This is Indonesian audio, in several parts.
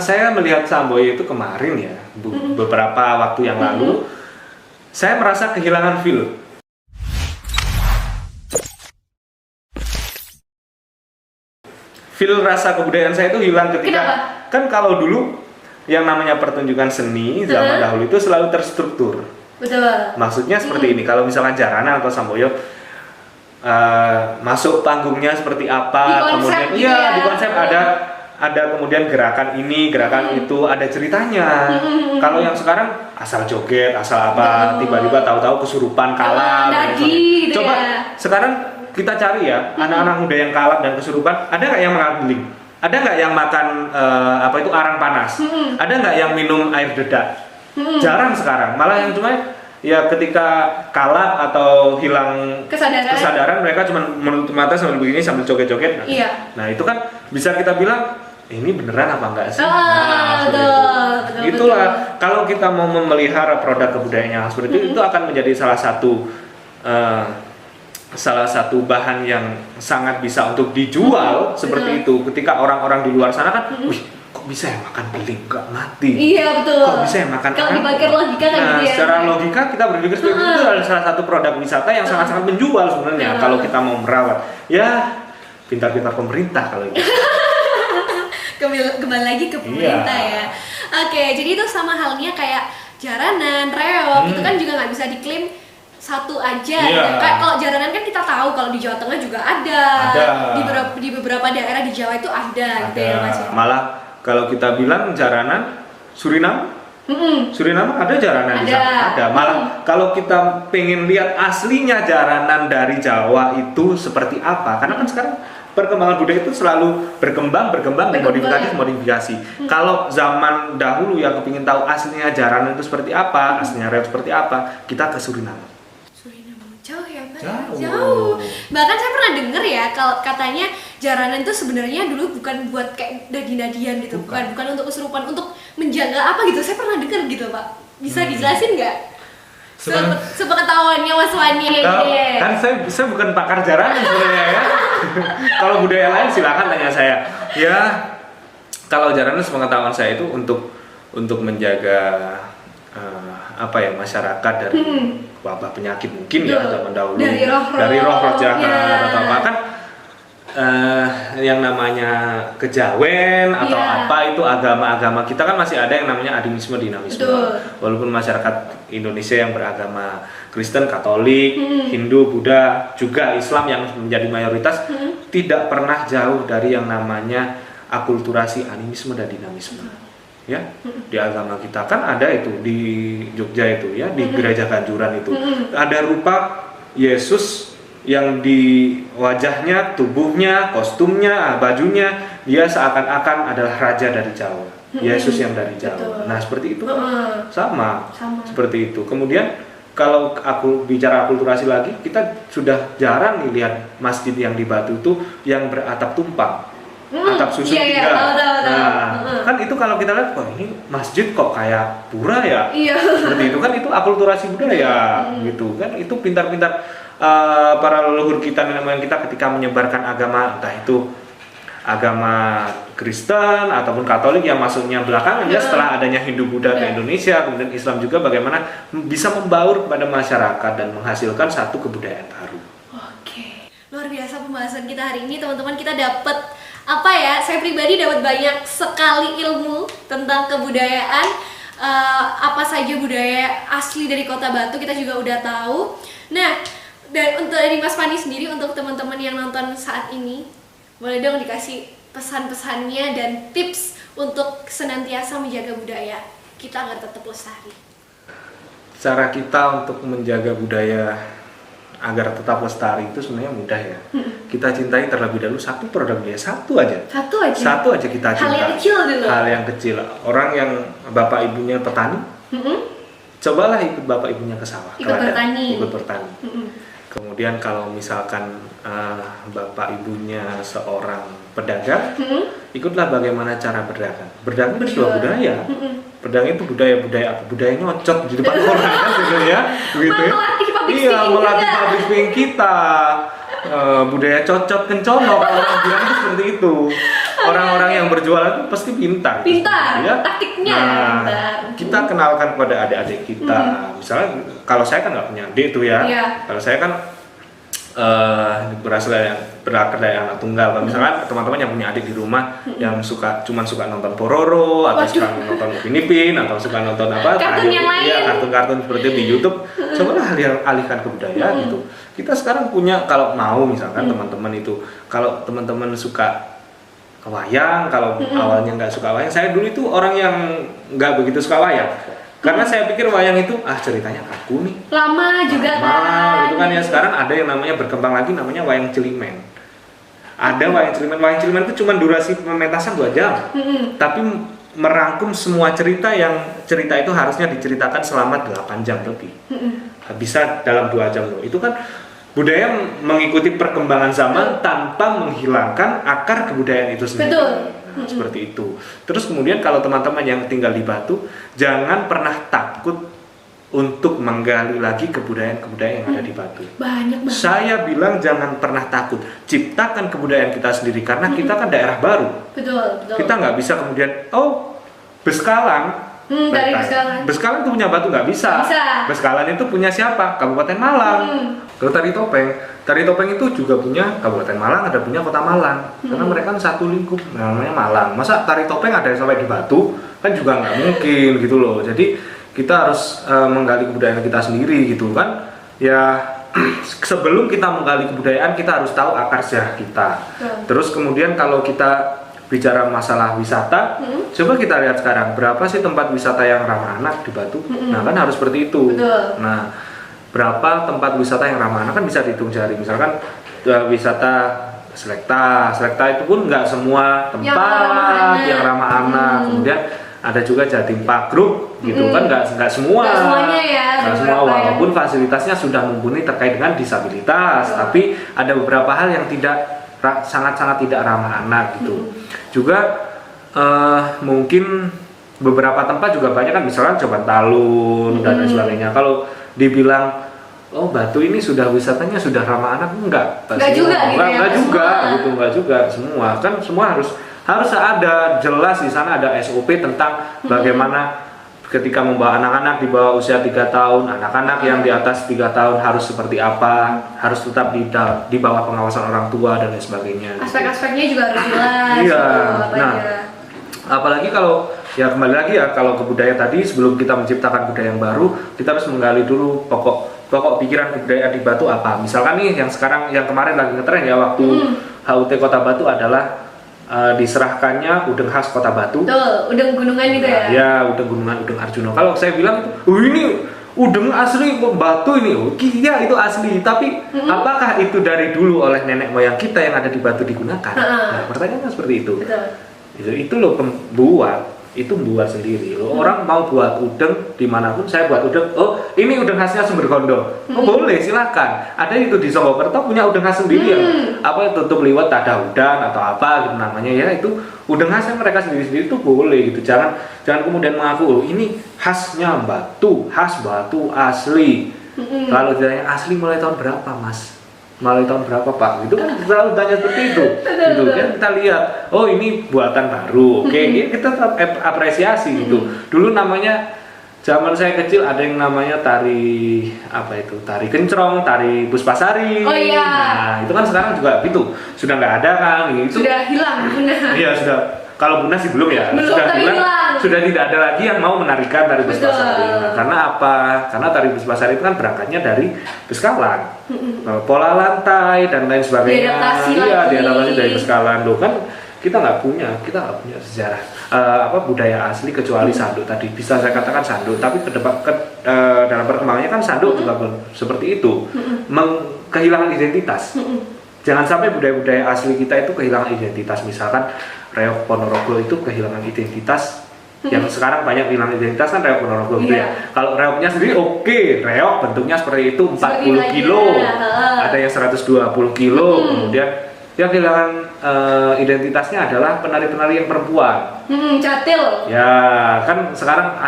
Saya melihat Samboyo itu kemarin ya, beberapa waktu yang lalu, saya merasa kehilangan feel. Feel rasa kebudayaan saya itu hilang ketika, kan kalau dulu yang namanya pertunjukan seni zaman dahulu itu selalu terstruktur. Betul. Maksudnya seperti ini, kalau misalnya Jarana atau Samboyo masuk panggungnya seperti apa, kemudian gitu ya. di konsep ada kemudian gerakan ini, gerakan itu, ada ceritanya. Kalau yang sekarang asal joget, asal apa, tiba-tiba tahu-tahu kesurupan, kalap. Gitu Coba ya. sekarang kita cari ya, anak-anak muda yang kalap dan kesurupan, ada nggak yang makan beling? Ada nggak yang makan arang panas? Ada nggak yang minum air dedak? Jarang sekarang. Malah yang cuma ya ketika kalap atau hilang kesadaran mereka cuma menutup mata sambil begini sambil joget-joget. Nah itu kan bisa kita bilang ini beneran apa enggak sih? Betul. Itulah kalau kita mau memelihara produk kebudayaan yang seperti itu akan menjadi salah satu bahan yang sangat bisa untuk dijual seperti itu. Ketika orang-orang di luar sana kan, wih, kok bisa ya makan beling nggak mati? Iya betul. Kok bisa ya makan? Kalau dipakai logika kan gitu ya. Secara logika kita berpikir seperti itu adalah salah satu produk wisata yang sangat-sangat menjual sebenarnya kalau kita mau merawat. Ya, pintar-pintar pemerintah kalau itu. Kembali lagi ke pemerintah ya. Oke, jadi itu sama halnya kayak jaranan, reog, itu kan juga nggak bisa diklaim satu aja. Kayak kalau jaranan kan kita tahu kalau di Jawa Tengah juga ada. Di beberapa daerah di Jawa itu ada. Gitu ya Mas. Malah kalau kita bilang jaranan Suriname, Suriname ada jaranan di sana. Ada. Malah kalau kita pengen lihat aslinya jaranan dari Jawa itu seperti apa, karena kan sekarang perkembangan budaya itu selalu berkembang dan modifikasi. Kalau zaman dahulu yang kepingin tahu aslinya jaranan itu seperti apa, aslinya reog seperti apa, kita ke Suriname. Jauh ya Pak? Jauh. Bahkan saya pernah dengar ya kalau katanya jaranan itu sebenarnya dulu bukan buat kayak nadi-nadian gitu, bukan untuk kesurupan, untuk menjaga apa gitu. Saya pernah dengar gitu Pak. Bisa dijelasin nggak? Sepengetahuannya Mas Wani kan saya bukan pakar jaranan sebenarnya ya. Kalau budaya lain silakan tanya saya. Ya, kalau jaranan sepengetahuan saya itu untuk menjaga masyarakat dari wabah penyakit mungkin ya zaman dahulu. Dari roh-roh jahat atau apa kan yang namanya kejawen atau apa itu agama-agama kita kan masih ada yang namanya animisme dinamisme. Walaupun masyarakat Indonesia yang beragama Kristen, Katolik, Hindu, Buddha, juga Islam yang menjadi mayoritas tidak pernah jauh dari yang namanya akulturasi animisme dan dinamisme. Ya, di agama kita kan ada itu di Jogja itu ya, di Gereja Kanjuran itu ada rupa Yesus yang di wajahnya, tubuhnya, kostumnya, bajunya dia seakan-akan adalah raja dari Jawa. Yesus yang dari Jawa. Nah, seperti itu sama. Seperti itu. Kemudian kalau aku bicara akulturasi lagi, kita sudah jarang nih lihat masjid yang di Batu itu yang beratap tumpang. Atap susun tiga. Kan itu kalau kita lihat, kok ini masjid kok kayak pura ya? Seperti itu kan, itu akulturasi budaya gitu kan. Itu pintar-pintar para leluhur kita, nenek moyang kita ketika menyebarkan agama, entah itu agama Kristen ataupun Katolik yang masuknya belakangan ya setelah adanya Hindu Buddha ke Indonesia, kemudian Islam juga, bagaimana bisa membaur kepada masyarakat dan menghasilkan satu kebudayaan baru. Oke, luar biasa pembahasan kita hari ini teman-teman. Kita dapat saya pribadi dapat banyak sekali ilmu tentang kebudayaan. Apa saja budaya asli dari Kota Batu kita juga udah tahu. Nah, dan untuk dari Mas Fani sendiri, untuk teman-teman yang nonton saat ini, boleh dong dikasih pesan-pesannya dan tips untuk senantiasa menjaga budaya kita agar tetap lestari. Cara kita untuk menjaga budaya agar tetap lestari itu sebenarnya mudah ya. Kita cintai terlebih dahulu satu produk budaya, satu aja kita cintai. Hal yang kecil dulu. Hal yang kecil. Orang yang bapak ibunya petani, cobalah ikut bapak ibunya ke sawah, ikut bertani. Kemudian kalau misalkan bapak ibunya seorang pedagang, ikutlah bagaimana cara berdagang. Berdagang itu sebuah budaya. Berdagang itu budaya apa? Budaya nyocot di depan orang kan gitu ya. Gitu ya. Iya, melatih public speaking kita. Budaya cocot kencono kalau orang bilang itu seperti itu. orang-orang yang berjualan itu pasti pintar. Pintar, Ya. taktiknya Nah, pintar. kita kenalkan kepada adik-adik kita. Misalnya kalau saya kan nggak punya adik tuh ya. Iya. Kalau saya kan berasal dari anak tunggal. Kalau misalkan teman-teman yang punya adik di rumah yang cuman suka nonton Pororo atau suka nonton Upin Ipin atau suka nonton apa Kartun yang lain. ya, kartun-kartun seperti itu di YouTube, cobalah alihkan ke budaya gitu. Kita sekarang punya, kalau mau misalkan teman-teman itu, kalau teman-teman suka wayang, kalau awalnya nggak suka wayang, saya dulu itu orang yang nggak begitu suka wayang. Karena saya pikir wayang itu ceritanya kaku nih. Lama juga kan. Itu kan ya, sekarang ada yang namanya berkembang lagi namanya wayang cilimen. Ada wayang cilimen itu cuma durasi pementasan 2 jam. Tapi merangkum semua cerita itu harusnya diceritakan selama 8 jam lebih. Bisa dalam 2 jam loh. Itu kan budaya mengikuti perkembangan zaman tanpa menghilangkan akar kebudayaan itu sendiri. Betul. Seperti itu. Terus kemudian kalau teman-teman yang tinggal di Batu, jangan pernah takut untuk menggali lagi kebudayaan-kebudayaan yang ada di Batu. Banyak banget. Saya bilang jangan pernah takut, ciptakan kebudayaan kita sendiri karena kita kan daerah baru. Betul. Kita nggak bisa kemudian Beskalang. Dari Beskalan. Beskalan itu punya Batu, nggak bisa. Beskalan itu punya siapa? Kabupaten Malang. Kalau tari topeng itu juga punya Kabupaten Malang, ada punya Kota Malang. Karena mereka kan satu lingkup, namanya Malang. Masa tari topeng ada yang sampai di Batu? Kan juga nggak mungkin gitu loh. Jadi kita harus menggali kebudayaan kita sendiri gitu kan. Ya sebelum kita menggali kebudayaan, kita harus tahu akar sejarah kita. Terus kemudian kalau kita bicara masalah wisata, coba kita lihat sekarang berapa sih tempat wisata yang ramah anak di Batu. Nah kan harus seperti itu. Nah, berapa tempat wisata yang ramah anak kan bisa dihitung jari. Misalkan wisata Selekta itu pun nggak semua tempat yang ramah anak. Kemudian ada juga Jatim Park Group gitu kan, nggak semua. Nggak semuanya ya. Nggak semua, walaupun fasilitasnya sudah mumpuni terkait dengan disabilitas, tapi ada beberapa hal yang sangat-sangat tidak ramah anak gitu. Juga mungkin beberapa tempat juga banyak kan, misalnya Coban Talun dan lain sebagainya. Kalau dibilang Batu ini sudah wisatanya sudah ramah anak, enggak juga semua kan, semua harus ada jelas di sana, ada SOP tentang bagaimana ketika membawa anak-anak di bawah usia 3 tahun, anak-anak yang di atas 3 tahun harus seperti apa, harus tetap di bawah pengawasan orang tua dan lain sebagainya. Aspek-aspeknya juga harus jelas. Iya. Nah, apalagi kalau ya kembali lagi ya, kalau ke budaya tadi, sebelum kita menciptakan budaya yang baru, kita harus menggali dulu pokok pikiran kebudayaan di Batu apa. Misalkan nih yang kemarin lagi ngetren ya, waktu HUT Kota Batu adalah diserahkannya udeng khas Kota Batu. Tuh, udeng gunungan gitu ya? Ya, udeng gunungan, udeng Arjuno. Kalau saya bilang ini udeng asli Batu ini, iya itu asli. Tapi apakah itu dari dulu oleh nenek moyang kita yang ada di Batu digunakan? Nah, pertanyaannya seperti itu. Betul. Itu loh buat sendiri loh. Orang mau buat udeng dimanapun, saya buat udeng, ini udeng khasnya Sumber Gondo, boleh silakan. Ada itu di Songgokerto punya udeng khas sendiri yang tutup liwet ada udan atau apa gitu namanya ya, itu udeng khasnya mereka sendiri itu boleh gitu. Jangan kemudian mengaku ini khasnya Batu, khas Batu asli. Kalau ditanya asli mulai tahun berapa Mas? Mulai tahun berapa Pak? Itu kan selalu tanya seperti itu. Gitu kan, kita lihat, ini buatan baru. Oke, kita tetap apresiasi gitu. Dulu namanya, zaman saya kecil ada yang namanya tari kencrong, tari Puspasari. Oh iya. Nah, itu kan sekarang juga gitu. Sudah nggak ada kan gitu. Sudah hilang, benar. Iya, sudah. Kalau Bunda sih belum ya, sudah hilang. Sudah tidak ada lagi yang mau menarikan tari Puspasari. Nah, karena apa? Karena tari Puspasari itu kan berangkatnya dari Beskalan, pola lantai dan lain sebagainya. Diadaptasi dari Beskalan. Loh kan kita nggak punya sejarah budaya asli kecuali sanduk tadi. Bisa saya katakan sanduk, tapi dalam perkembangannya kan sanduk juga seperti itu, kehilangan identitas. Jangan sampai budaya-budaya asli kita itu kehilangan identitas. Misalkan Reok Ponorogo itu kehilangan identitas. Yang sekarang banyak kehilangan identitas kan Reok Ponorogo gitu ya. Kalau reoknya sendiri reok bentuknya seperti itu, 40 kilo, ada yang 120 kilo. Kemudian yang kehilangan identitasnya adalah penari-penari yang perempuan. Catil. Ya kan sekarang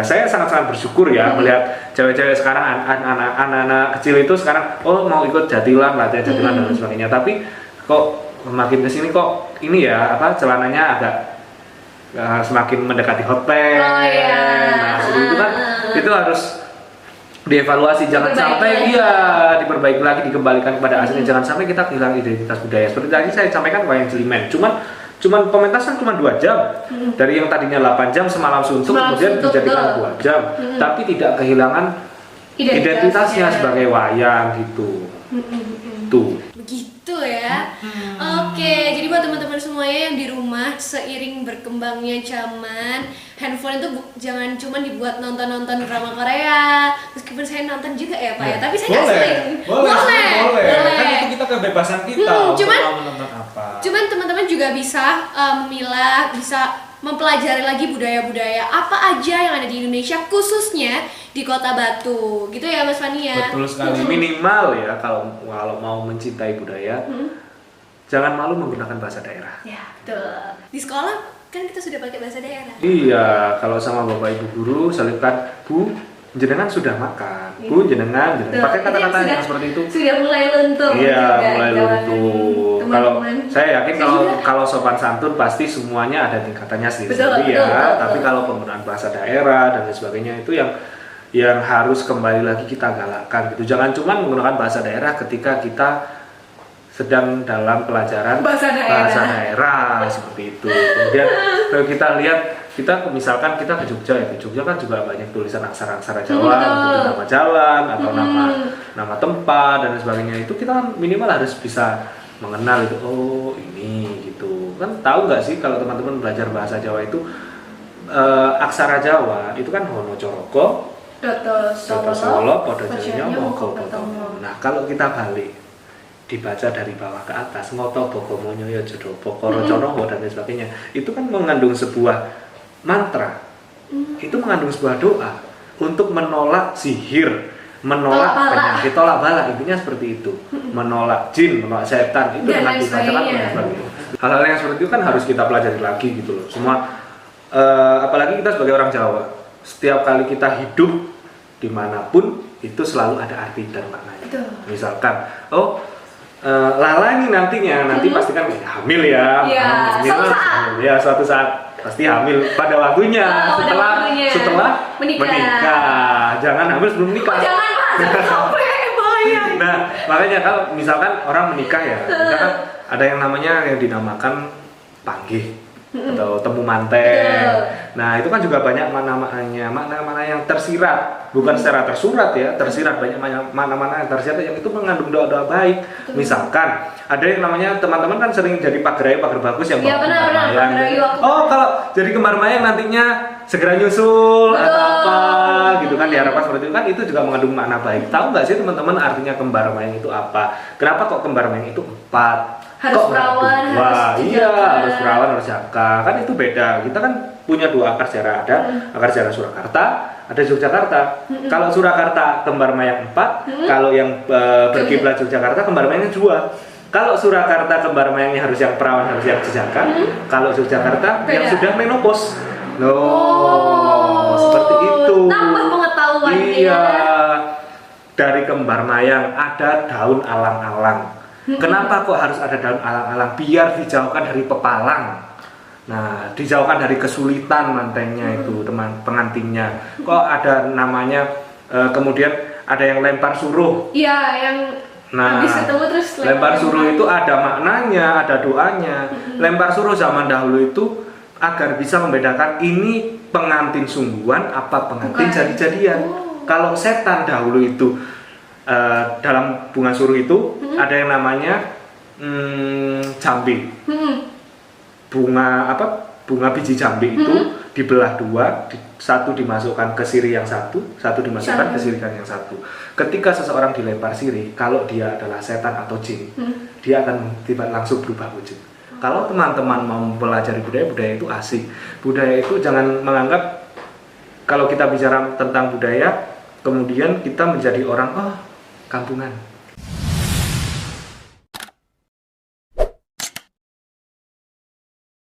saya sangat-sangat bersyukur ya melihat cewek-cewek sekarang, anak-anak kecil itu sekarang mau ikut jatilan, latihan jatilan dan sebagainya. Tapi kok makin kesini kok ini ya apa celananya agak semakin mendekati hot pants. Oh, iya. Nah seperti itu kan itu harus dievaluasi, jangan sampai diperbaiki lagi, dikembalikan kepada aslinya, jangan sampai kita kehilangan identitas budaya. Seperti tadi saya sampaikan wayang Cilimen, cuman pementasan cuma 2 jam, dari yang tadinya 8 jam semalam suntuk kemudian dijadikan 2 jam, tapi tidak kehilangan identitasnya sebagai wayang gitu. Tuh. Begitu ya. Oke, jadi buat teman-teman semuanya yang di rumah, seiring berkembangnya zaman, handphone itu jangan cuma dibuat nonton-nonton drama Korea. Meskipun saya nonton juga ya Pak ya, tapi saya nggak sering. Boleh. Kan itu kita kebebasan kita. Cuman mau menonton apa. Cuman teman-teman juga bisa memilah, bisa mempelajari lagi budaya-budaya apa aja yang ada di Indonesia, khususnya di Kota Batu, gitu ya Mas Fani ya. Betul sekali. Minimal ya kalau mau mencintai budaya, jangan malu menggunakan bahasa daerah. Ya, betul. Di sekolah kan kita sudah pakai bahasa daerah. Iya, kalau sama bapak ibu guru selipkan Bu, jenengan sudah makan. Bu, jenengan pakai kata-kata yang seperti itu. Sudah mulai luntur. Iya, mulai luntur. Kalau saya yakin kalau sopan santun pasti semuanya ada tingkatannya sendiri-sendiri ya. Betul. Tapi kalau penggunaan bahasa daerah dan lain sebagainya itu yang harus kembali lagi kita galakkan gitu. Jangan cuma menggunakan bahasa daerah ketika kita sedang dalam pelajaran bahasa daerah seperti itu. Kemudian kalau kita lihat, misalkan kita ke Jogja ya, di Jogja kan juga banyak tulisan aksara-aksara Jawa untuk nama jalan atau nama tempat dan sebagainya. Itu kita minimal harus bisa mengenal itu, oh ini gitu. Kan tahu nggak sih kalau teman-teman belajar bahasa Jawa itu aksara Jawa itu kan Hono Coroko, Doto Solo, Podo Jawa, Moko Potomo. Nah kalau kita balik dibaca dari bawah ke atas, Ngoto Boko Monyoyo Jodopo Koro Conoho dan lain sebagainya, itu kan mengandung sebuah mantra, itu mengandung sebuah doa untuk menolak sihir, menolak penyakit, tolak bala, intinya seperti itu, menolak jin, menolak setan, itu dengan dibacakan dan sebagainya. Hal-hal yang seperti itu kan harus kita pelajari lagi gitu loh. Semua apalagi kita sebagai orang Jawa, setiap kali kita hidup dimanapun itu selalu ada arti dan maknanya. Misalkan, Lala ini nanti pasti kan hamil ya, suatu saat pasti hamil pada waktunya, setelah menikah. Jangan hamil sebelum menikah. Jangan sampai bahaya. Nah, makanya kalau misalkan orang menikah ya, misalkan ada yang namanya yang dinamakan panggih atau temu manten. Nah, itu kan juga banyak makna-makna yang tersirat, bukan secara tersurat ya, tersirat, banyak makna-makna yang tersirat yang itu mengandung doa-doa baik. Misalkan ada yang namanya teman-teman kan sering jadi pagar bagus yang kembar mayang. Oh, kalau jadi kembar mayang nantinya segera nyusul atau apa gitu kan, diharapkan seperti itu kan, itu juga mengandung makna baik. Tahu nggak sih teman-teman artinya kembar mayang itu apa? Kenapa kok kembar mayang itu 4? Harus perawan, harus perawan, harus jaka. Kan itu beda. Kita kan punya 2 akar sejarah, ada akar sejarah Surakarta, ada Yogyakarta. Kalau Surakarta kembar mayang 4, kalau yang berkiblat Yogyakarta kembar mayangnya 2. Kalau Surakarta kembar mayangnya harus yang perawan, harus yang jaka. Kalau Yogyakarta yang sudah menopause. Seperti itu. Tambah pengetahuan. Iya. Dari kembar mayang ada daun alang-alang. Kenapa kok harus ada daun alang-alang? Biar dijauhkan dari pepalang. Nah, dijauhkan dari kesulitan mantennya itu, teman pengantinnya. Kok ada namanya kemudian ada yang lempar suruh. Iya, yang habis ketemu terus lempar suruh itu ada maknanya, ada doanya. Lempar suruh zaman dahulu itu agar bisa membedakan ini pengantin sungguhan apa pengantin jadi-jadian. Kalau setan dahulu itu dalam bunga suruh itu ada yang namanya jambi. Bunga biji jambi itu dibelah 2, satu dimasukkan ke sirih yang satu dimasukkan ke sirih yang satu. Ketika seseorang dilempar sirih, kalau dia adalah setan atau jin, dia akan langsung berubah wujud. Kalau teman-teman mau mempelajari budaya itu asik. Budaya itu jangan menganggap kalau kita bicara tentang budaya, kemudian kita menjadi orang kampungan.